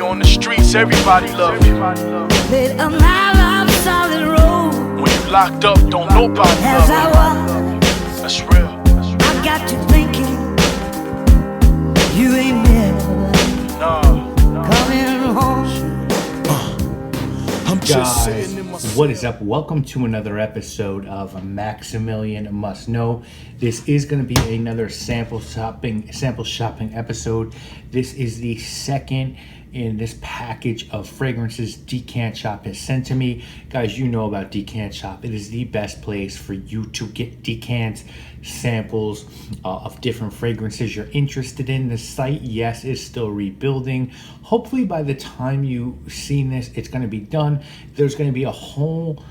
on the streets, everybody love you. Laid a mile of solid road. When you locked up, don't nobody As I love you. walk, That's real. I got you thinking you ain't never Nah. coming home. I'm just saying in my Guys, what is up? Welcome to another episode of Maximilian Must Know. This is going to be another sample shopping episode. This is the second in this package of fragrances Decant Shop has sent to me. Guys, you know about Decant Shop. It is the best place for you to get decants, samples of different fragrances you're interested in. The site, yes, is still rebuilding. Hopefully by the time you've seen this, it's going to be done. There's going to be a whole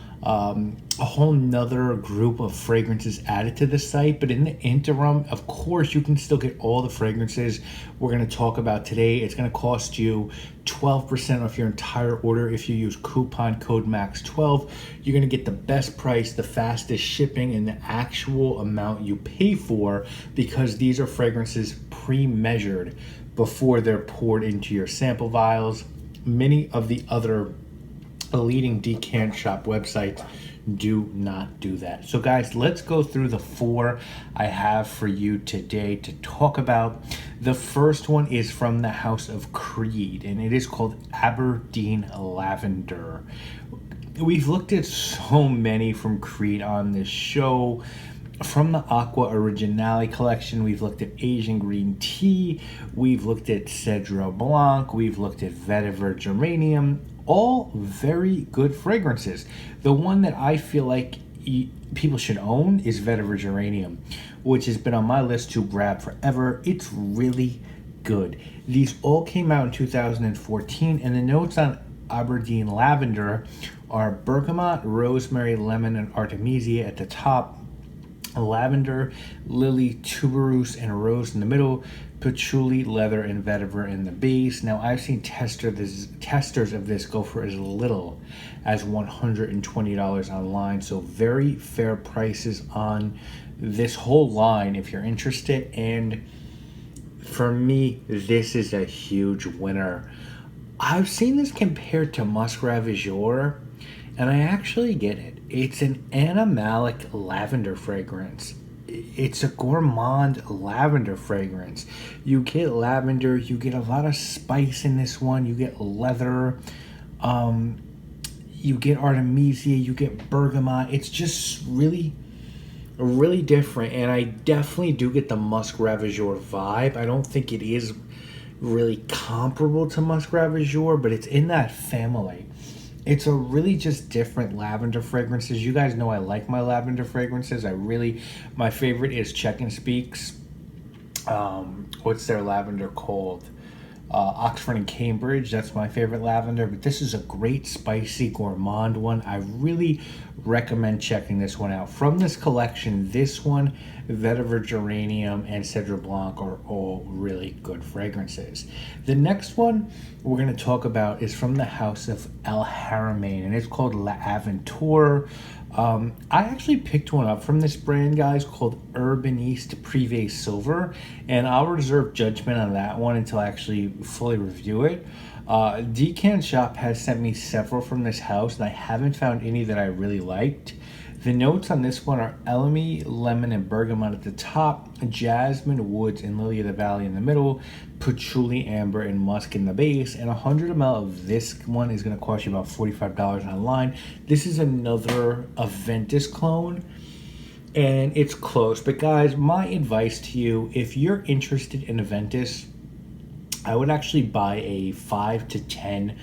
nother group of fragrances added to the site, but in the interim, of course, you can still get all the fragrances we're going to talk about today. It's going to cost you 12% off your entire order if you use coupon code MAX12. You're going to get the best price, the fastest shipping, and the actual amount you pay for, because these are fragrances pre-measured before they're poured into your sample vials. Many of the other leading Decant Shop websites do not do that. So guys, let's go through the four I have for you today to talk about. The first one is from the House of Creed, and it is called Aberdeen Lavender. We've looked at so many from Creed on this show. From the Aqua Originale collection, we've looked at Asian Green Tea, we've looked at Cedro Blanc, we've looked at Vetiver Geranium. All very good fragrances. The one that I feel like people should own is Vetiver Geranium, which has been on my list to grab forever. It's really good. These all came out in 2014, and the notes on Aberdeen Lavender are bergamot, rosemary, lemon, and artemisia at the top, lavender, lily, tuberose, and rose in the middle, patchouli, leather, and vetiver in the base. Now, I've seen testers of this go for as little as $120 online, so very fair prices on this whole line if you're interested. And for me, this is a huge winner. I've seen this compared to Musk Ravageur, and I actually get it. It's an animalic lavender fragrance. It's a gourmand lavender fragrance. You get lavender, you get a lot of spice in this one, you get leather, you get artemisia, you get bergamot. It's just really different, and I definitely do get the Musk Ravageur vibe. I don't think it is really comparable to Musk Ravageur, but it's in that family. It's a really just different lavender fragrances. You guys know I like my lavender fragrances. My favorite is Check and Speak's. What's their lavender called? Oxford and Cambridge. That's my favorite lavender. But this is a great spicy gourmand one. I really recommend checking this one out. From this collection, this one, Vetiver Geranium, and Cedro Blanc are all really good fragrances. The next one we're going to talk about is from the House of Haramain, and it's called Lavender. I actually picked one up from this brand, guys, called Urban East Privé Silver, and I'll reserve judgment on that one until I actually fully review it. Decant Shop has sent me several from this house, and I haven't found any that I really liked. The notes on this one are elemi, lemon, and bergamot at the top, jasmine, woods, and lily of the valley in the middle, patchouli, amber, and musk in the base. And 100 ml of this one is going to cost you about $45 online. This is another Aventus clone, and it's close. But guys, my advice to you, if you're interested in Aventus, I would actually buy a 5 to 10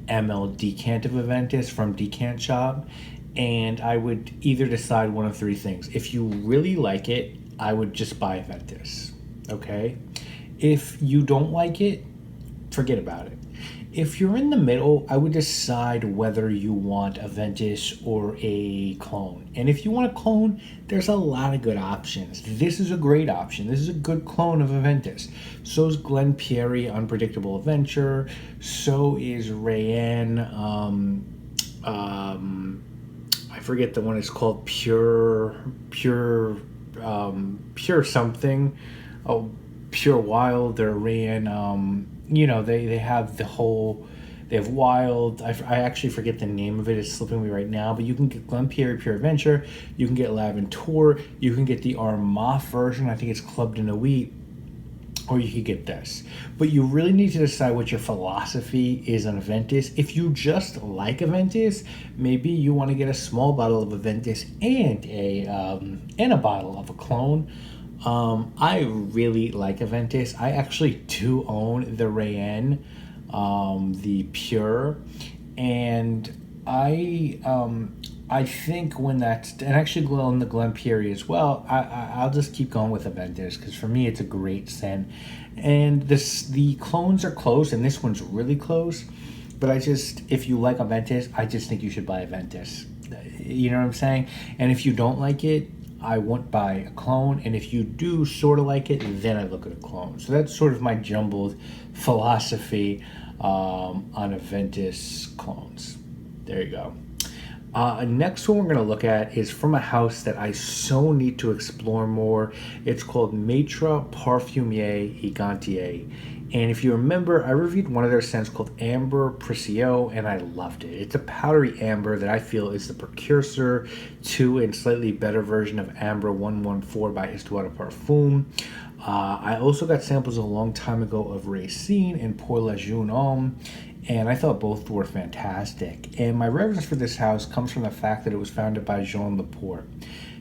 ml decant of Aventus from Decant Shop. And I would either decide one of three things. If you really like it, I would just buy Aventus, okay? If you don't like it, forget about it. If you're in the middle, I would decide whether you want Aventus or a clone. And if you want a clone, there's a lot of good options. This is a great option. This is a good clone of Aventus. So is Glenperry Unpredictable Adventure. So is Rayanne, I forget the one. It's called Pure something. Oh, Pure Wild, they're Rayan. They have the whole. They have Wild. I actually forget the name of it. It's slipping me right now. But you can get Gantier Pure Adventure. You can get Lavender. You can get the Haramain version. I think it's Club de Nuit. Or you could get this. But you really need to decide what your philosophy is on Aventus. If you just like Aventus, maybe you want to get a small bottle of Aventus and a bottle of a clone. I really like Aventus. I actually do own the Rayan, the Pure, and I think when that's, and actually on the Glenperry as well, I'll just keep going with Aventus because for me it's a great scent. And the clones are close, and this one's really close. But if you like Aventus, I just think you should buy Aventus. You know what I'm saying? And if you don't like it, I won't buy a clone. And if you do sort of like it, then I look at a clone. So that's sort of my jumbled philosophy on Aventus clones. There you go. Next one we're going to look at is from a house that I so need to explore more. It's called Maitre, Parfumeur et Gantier. And if you remember, I reviewed one of their scents called Amber Precio, and I loved it. It's a powdery amber that I feel is the precursor to and slightly better version of Amber 114 by Histoire de Parfum. I also got samples a long time ago of Racine and Pour le Jeune Homme, and I thought both were fantastic. And my reverence for this house comes from the fact that it was founded by Jean Laporte.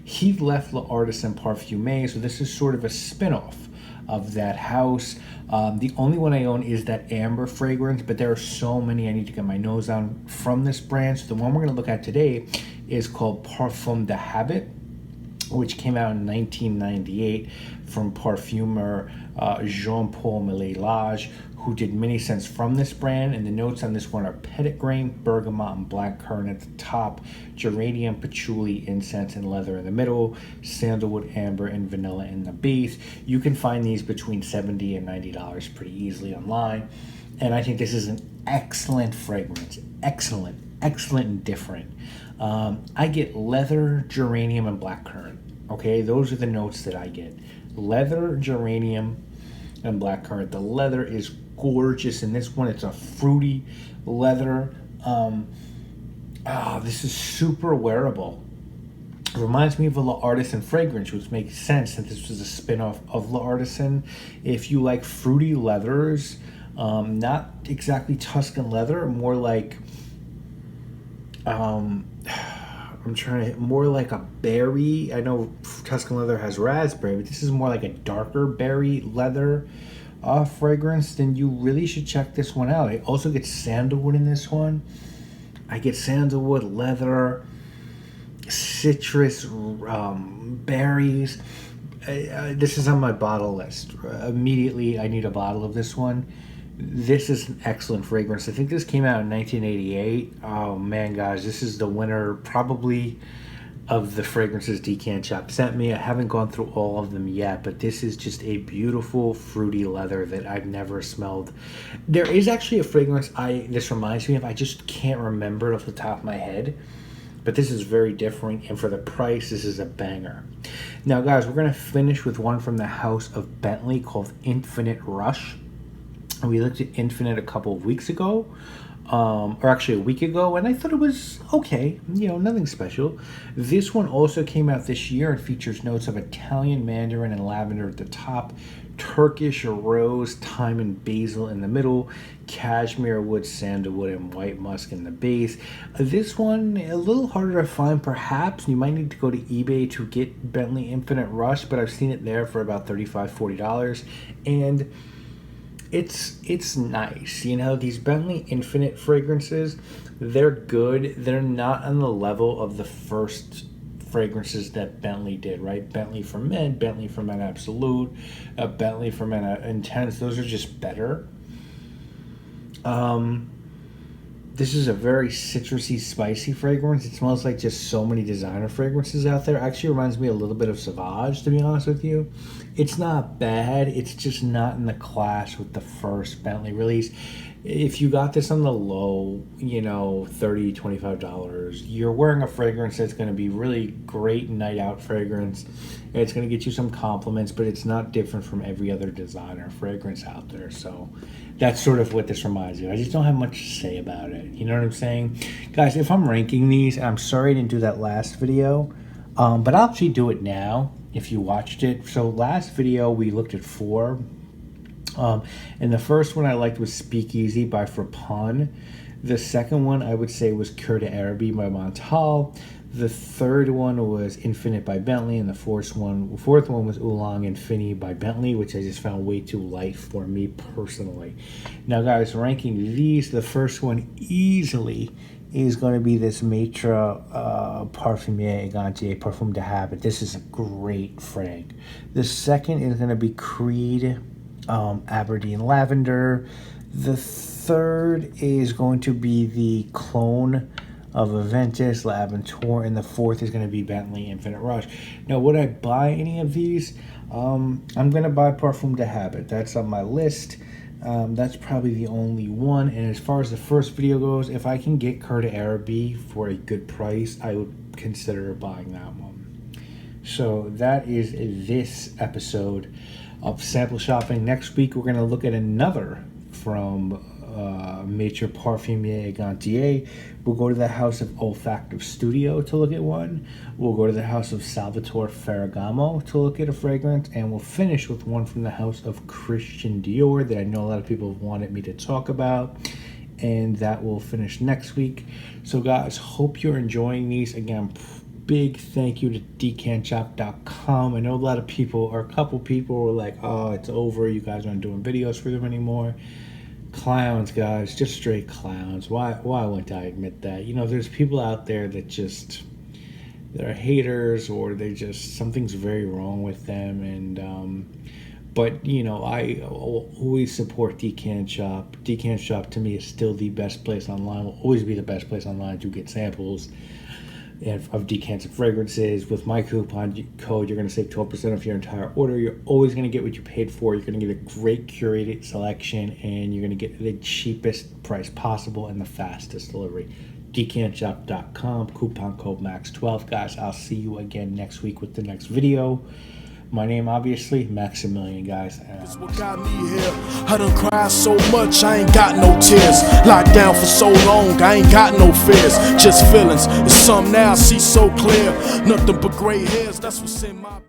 He left L'Artisan Parfumé, so this is sort of a spin-off of that house. The only one I own is that amber fragrance, but there are so many I need to get my nose on from this brand. So the one we're going to look at today is called Parfum de Habit, which came out in 1998 from Parfumeur Jean-Paul Mélange, who did many scents from this brand. And the notes on this one are petitgrain, bergamot, and blackcurrant at the top, geranium, patchouli, incense, and leather in the middle, sandalwood, amber, and vanilla in the base. You can find these between $70 and $90 pretty easily online. And I think this is an excellent fragrance. Excellent and different. I get leather, geranium, and blackcurrant. Okay, those are the notes that I get. Leather, geranium, and blackcurrant. The leather is gorgeous. In this one, it's a fruity leather. This is super wearable. It reminds me of a L'Artisan fragrance, which makes sense since this was a spin-off of L'Artisan. If you like fruity leathers, not exactly Tuscan leather, more like more like a berry. I know Tuscan leather has raspberry, but this is more like a darker berry leather fragrance. Then you really should check this one out. I also get sandalwood in this one. I get sandalwood, leather, citrus, berries. This is on my bottle list. Immediately, I need a bottle of this one. This is an excellent fragrance. I think this came out in 1988. Oh man, guys, this is the winner probably of the fragrances Decant Shop sent me. I haven't gone through all of them yet, but this is just a beautiful fruity leather that I've never smelled. There is actually a fragrance this reminds me of. I just can't remember it off the top of my head, but this is very different, and for the price, this is a banger. Now, guys, we're going to finish with one from the house of Bentley called Infinite Rush. We looked at Infinite a couple of weeks ago, or actually a week ago, and I thought it was okay, nothing special. This one also came out this year and features notes of Italian mandarin and lavender at the top, Turkish rose, thyme, and basil in the middle, cashmere wood, sandalwood, and white musk in the base. This one, a little harder to find perhaps. You might need to go to eBay to get Bentley Infinite Rush, but I've seen it there for about $35, $40, and it's nice. These Bentley Infinite fragrances, they're good. They're not on the level of the first fragrances that Bentley did, right? Bentley for Men, Bentley for Men Absolute, Bentley for Men Intense. Those are just better. This is a very citrusy, spicy fragrance. It smells like just so many designer fragrances out there. Actually reminds me a little bit of Sauvage, to be honest with you. It's not bad. It's just not in the class with the first Bentley release. If you got this on the low, $30, $25, you're wearing a fragrance that's going to be really great night out fragrance. It's going to get you some compliments, but it's not different from every other designer fragrance out there. So that's sort of what this reminds me of. I just don't have much to say about it. You know what I'm saying? Guys, if I'm ranking these, I'm sorry I didn't do that last video, but I'll actually do it now if you watched it. So last video, we looked at 4. And the first one I liked was Speakeasy by Parfum. The second one I would say was Cœur d'Araby by Montal. The third one was Infinite by Bentley, and the fourth one was Oolong Infinity by Bentley, which I just found way too light for me personally. Now, guys, ranking these, the first one easily is going to be this Maitre Parfumeur Gantier Parfum de Habit. This is a great frag. The second is going to be Creed Aberdeen Lavender. The third is going to be the clone of Aventus Lavender, and the fourth is going to be Bentley Infinite Rush. Now, would I buy any of these? I'm going to buy Parfum de Habit. That's on my list. That's probably the only one. And as far as the first video goes, if I can get Cœur d'Araby for a good price, I would consider buying that one. So that is this episode of Sample Shopping. Next week, we're going to look at another from Maitre Parfumeur Gantier. We'll go to the House of Olfactive Studio to look at one. We'll go to the House of Salvatore Ferragamo to look at a fragrance. And we'll finish with one from the House of Christian Dior that I know a lot of people have wanted me to talk about. And that will finish next week. So guys, hope you're enjoying these. Again, big thank you to decantshop.com. I know a lot of people, or a couple people, were like, oh, it's over, you guys aren't doing videos for them anymore. Clowns, guys, just straight clowns. Why wouldn't I admit that? There's people out there that just, they're haters, or they just, something's very wrong with them. And but I always support Decant Shop. Decant Shop to me is still the best place online, will always be the best place online to get samples of decants and fragrances. With my coupon code, you're going to save 12% off your entire order. You're always going to get what you paid for. You're going to get a great curated selection, and you're going to get the cheapest price possible and the fastest delivery. Decantshop.com, coupon code MAX12. Guys, I'll see you again next week with the next video. My name, obviously, Maximilian, guys. That's what got me here. I done cried so much, I ain't got no tears. Locked down for so long, I ain't got no fears. Just feelings. It's some now I see so clear. Nothing but gray hairs, that's what's in my